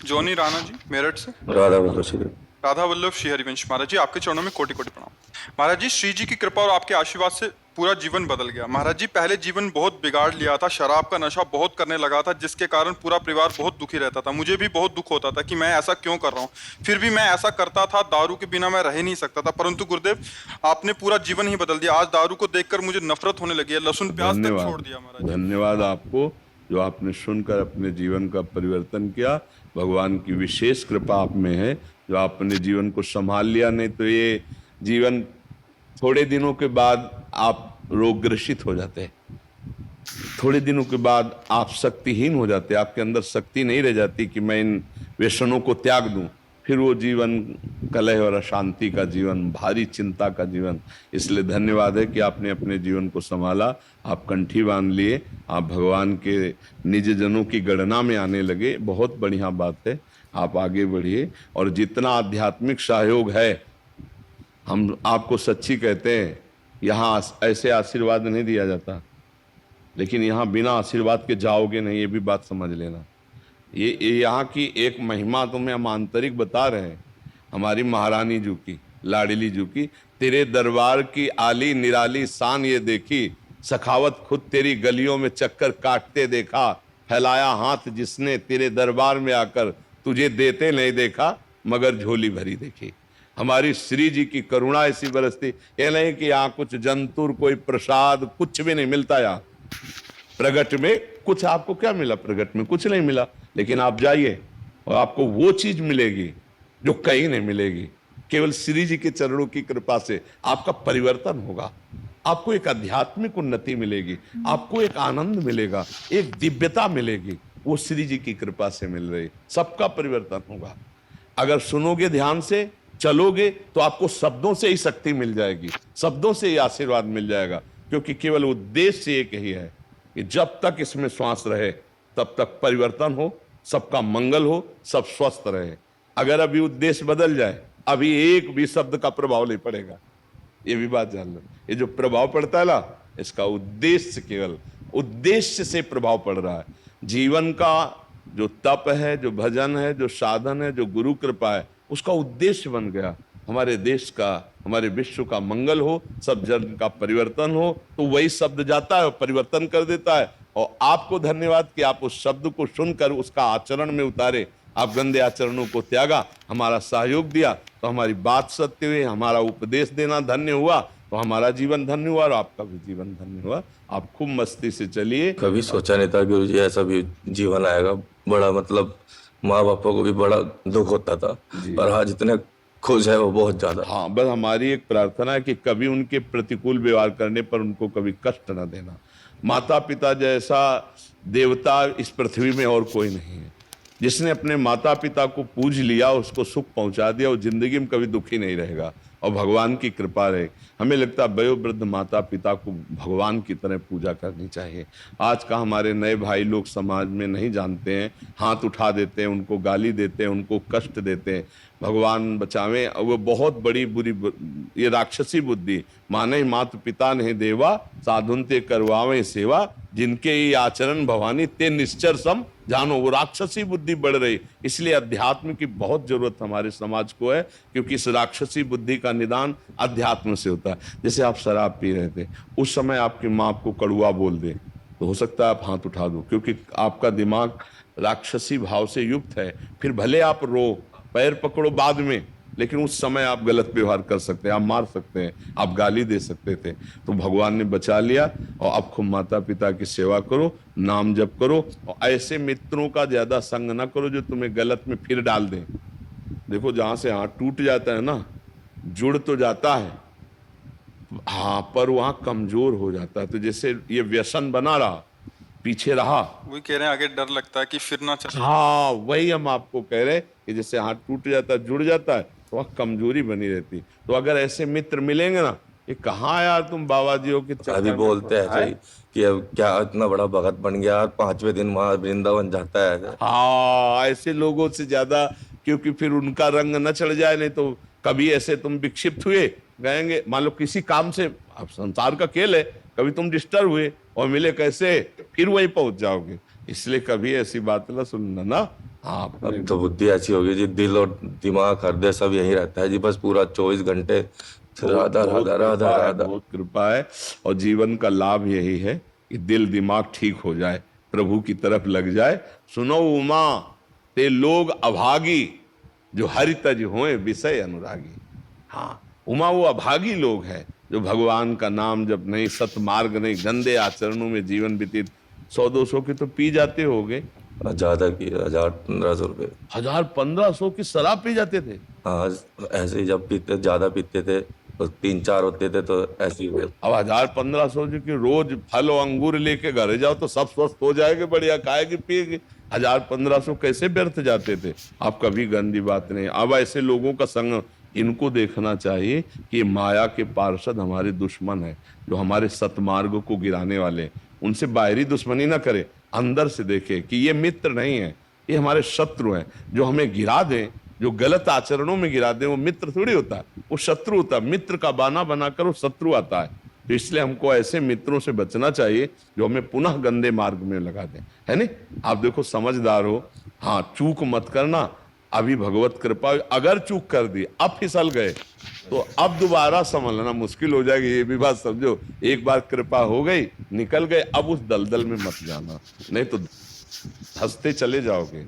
Johnny Rana ji, Meerut से। राधा वल्लभ श्री। राधा वल्लभ श्री हरिवंश। महाराज जी, आपके चरणों में कोटि कोटि प्रणाम। महाराज जी, श्री जी की कृपा और आपके आशीर्वाद से पूरा जीवन बदल गया। महाराज जी, पहले जीवन बहुत बिगाड़ लिया था, शराब का नशा बहुत करने लगा था, जिसके कारण पूरा परिवार बहुत दुखी रहता था। मुझे भी बहुत दुख होता था कि मैं ऐसा क्यों कर रहा हूँ। फिर भी मैं ऐसा करता था, दारू के बिना मैं रह नहीं सकता था। परंतु गुरुदेव, आपने पूरा जीवन ही बदल दिया। आज दारू को देखकर मुझे नफरत होने लगी है, लहसुन प्याज तक धन्यवाद। छोड़ दिया महाराज जी। धन्यवाद आपको, जो आपने सुनकर अपने जीवन का परिवर्तन किया। भगवान की विशेष कृपा आप में है, जो आपने जीवन को संभाल लिया। नहीं तो ये जीवन थोड़े दिनों के बाद आप रोगग्रसित हो जाते हैं, थोड़े दिनों के बाद आप शक्तिहीन हो जाते, आपके अंदर शक्ति नहीं रह जाती कि मैं इन व्यसनों को त्याग दूं। फिर वो जीवन कलह और अशांति का जीवन, भारी चिंता का जीवन। इसलिए धन्यवाद है कि आपने अपने जीवन को संभाला, आप कंठी बांध लिए, आप भगवान के निज जनों की गणना में आने लगे। बहुत बढ़िया बात है, आप आगे बढ़िए। और जितना आध्यात्मिक सहयोग है, हम आपको सच्ची कहते हैं, यहाँ ऐसे आशीर्वाद नहीं दिया जाता, लेकिन यहाँ बिना आशीर्वाद के जाओगे नहीं, ये भी बात समझ लेना। ये यहाँ की एक महिमा तुम्हें हम आंतरिक बता रहे हैं, हमारी महारानी जी की, लाडली जी की। तेरे दरबार की आली निराली शान ये देखी, सखावत खुद तेरी गलियों में चक्कर काटते देखा। फैलाया हाथ जिसने तेरे दरबार में आकर, तुझे देते नहीं देखा मगर झोली भरी देखी। हमारी श्री जी की करुणा ऐसी बरसती। ये नहीं कि यहाँ कुछ जंतुर, कोई प्रसाद, कुछ भी नहीं मिलता यहाँ प्रगट में। कुछ आपको क्या मिला प्रगट में? कुछ नहीं मिला। लेकिन आप जाइए और आपको वो चीज मिलेगी जो कहीं नहीं मिलेगी। केवल श्री जी के चरणों की कृपा से आपका परिवर्तन होगा, आपको एक आध्यात्मिक उन्नति मिलेगी, आपको एक आनंद मिलेगा, एक दिव्यता मिलेगी। वो श्री जी की कृपा से मिल रही। सबका परिवर्तन होगा। अगर सुनोगे, ध्यान से चलोगे, तो आपको शब्दों से ही शक्ति मिल जाएगी, शब्दों से ही आशीर्वाद मिल जाएगा। क्योंकि केवल उद्देश्य एक ही है कि जब तक इसमें श्वास रहे तब तक परिवर्तन हो, सबका मंगल हो, सब स्वस्थ रहे। अगर अभी उद्देश्य बदल जाए, अभी एक भी शब्द का प्रभाव नहीं पड़ेगा। ये भी बात जान लो। ये जो प्रभाव पड़ता है ना, इसका उद्देश्य, केवल उद्देश्य से प्रभाव पड़ रहा है। जीवन का जो तप है, जो भजन है, जो साधन है, जो गुरु कृपा है, उसका उद्देश्य बन गया हमारे देश का, हमारे विश्व का मंगल हो, सब जन का परिवर्तन हो। तो वही शब्द जाता है और परिवर्तन कर देता है। और आपको धन्यवाद कि आप उस शब्द को सुनकर उसका आचरण में उतारे। आप गंदे आचरणों को त्यागा, हमारा सहयोग दिया, तो हमारी बात सत्य हुई, हमारा उपदेश देना धन्य हुआ, तो हमारा जीवन धन्य हुआ और आपका भी जीवन धन्य हुआ। आप खूब मस्ती से चलिए। कभी सोचा नहीं था गुरु जी ऐसा भी जीवन आएगा। बड़ा मतलब माँ बापों को भी बड़ा दुख होता था, और आज इतने खुश है वो, बहुत ज्यादा। हाँ, बस हमारी एक प्रार्थना है कि कभी उनके प्रतिकूल व्यवहार करने पर उनको कभी कष्ट न देना। माता पिता जैसा देवता इस पृथ्वी में और कोई नहीं है। जिसने अपने माता पिता को पूज लिया, उसको सुख पहुंचा दिया, वो जिंदगी में कभी दुखी नहीं रहेगा। और भगवान की कृपा रहे। हमें लगता है वयोवृद्ध माता पिता को भगवान की तरह पूजा करनी चाहिए। आज का हमारे नए भाई लोग समाज में नहीं जानते हैं, हाथ उठा देते हैं, उनको गाली देते हैं, उनको कष्ट देते हैं। भगवान बचावे। वो बहुत बड़ी बुरी ये राक्षसी बुद्धि। माने मात पिता नहीं देवा, साधुन ते करवावे सेवा, जिनके ये आचरण भवानी ते निश्चर सम जानो। वो राक्षसी बुद्धि बढ़ रही। इसलिए अध्यात्म की बहुत जरूरत हमारे समाज को है, क्योंकि इस राक्षसी बुद्धि का निदान अध्यात्म से होता है। जैसे आप शराब पी रहे थे, उस समय आपकी माँ आपको कड़वा बोल दे, तो हो सकता है आप हाथ उठा दो, क्योंकि आपका दिमाग राक्षसी भाव से युक्त है। फिर भले आप रो, पैर पकड़ो बाद में, लेकिन उस समय आप गलत व्यवहार कर सकते हैं, आप मार सकते हैं, आप गाली दे सकते थे। तो भगवान ने बचा लिया। और अब खूब माता पिता की सेवा करो, नाम जप करो, और ऐसे मित्रों का ज्यादा संग ना करो जो तुम्हें गलत में फिर डाल दें। देखो, जहां से हाथ टूट जाता है ना, जुड़ तो जाता है, हाँ, पर वहां कमजोर हो जाता है। तो जैसे ये व्यसन बना रहा, पीछे रहा, वही कह रहे हैं, आगे डर लगता है कि फिर ना चले। हाँ, वही हम आपको कह रहे हैं कि जैसे हाथ टूट जाता है, जुड़ जाता है, तो वह कमजोरी बनी रहती। तो अगर ऐसे मित्र मिलेंगे ना, ये कहाँ यार तुम बाबा जी हो कि अभी बोलते हैं ऐसे ही कि अब क्या इतना बड़ा भगत बन गया, 5वें दिन वहां वृंदावन जाता है। हाँ, ऐसे लोगों से ज्यादा, क्योंकि फिर उनका रंग न चढ़ जाए। नहीं तो कभी ऐसे तुम विक्षिप्त हुए गएंगे, मान लो किसी काम से, अब संसार का खेल है, कभी तुम डिस्टर्ब हुए और मिले कैसे, फिर वहीं पहुंच जाओगे। इसलिए कभी ऐसी बात ना सुनना ना, हाँ अपने अब तो बुद्धि ऐसी होगी जी, दिल और दिमाग हृदय सब यही रहता है जी, बस पूरा 24 घंटे राधा बहुत राधा राधा कृपा है, राधा। बहुत कृपा है। और जीवन का लाभ यही है कि दिल दिमाग ठीक हो जाए, प्रभु की तरफ लग जाए। सुनो उमा, ते लोग अभागी जो हरि तज होए विषय अनुरागी। हाँ, उमा वो अभागी लोग हैं जो भगवान का नाम जब नहीं, सतमार्ग नहीं, गंदे आचरणों में जीवन व्यतीत। 100-200 के तो पी जाते होगे, ज्यादा की 1000-1500 रुपये। 1000-1500 की शराब पी जाते थे। हाँ, ऐसे ही जब पीते ज्यादा पीते थे तो 3-4 होते थे तो ऐसे ही हुए। अब 1000-1500 जो कि रोज फल और अंगूर लेके घर जाओ तो सब स्वस्थ हो जाएंगे, बढ़िया खाएगी पिएगी। 1000-1500 कैसे व्यर्थ जाते थे। अब कभी गंदी बात नहीं। अब ऐसे लोगों का संग, इनको देखना चाहिए कि ये माया के पार्षद हमारे दुश्मन है, जो हमारे सतमार्ग को गिराने वाले हैं। उनसे बाहरी दुश्मनी ना करे, अंदर से देखे कि ये मित्र नहीं है, ये हमारे शत्रु हैं। जो हमें गिरा दें, जो गलत आचरणों में गिरा दे, वो मित्र थोड़ी होता है, वो शत्रु होता है। मित्र का बहाना बनाकर वो शत्रु आता है। तो इसलिए हमको ऐसे मित्रों से बचना चाहिए जो हमें पुनः गंदे मार्ग में लगा दें, है नहीं। आप देखो समझदार हो, हाँ चूक मत करना। अभी भगवत कृपा, अगर चूक कर दी, अब फिसल गए तो अब दोबारा संभलना मुश्किल हो जाएगी। ये भी बात समझो, एक बार कृपा हो गई, निकल गए, अब उस दलदल में मत जाना, नहीं तो धंसते चले जाओगे।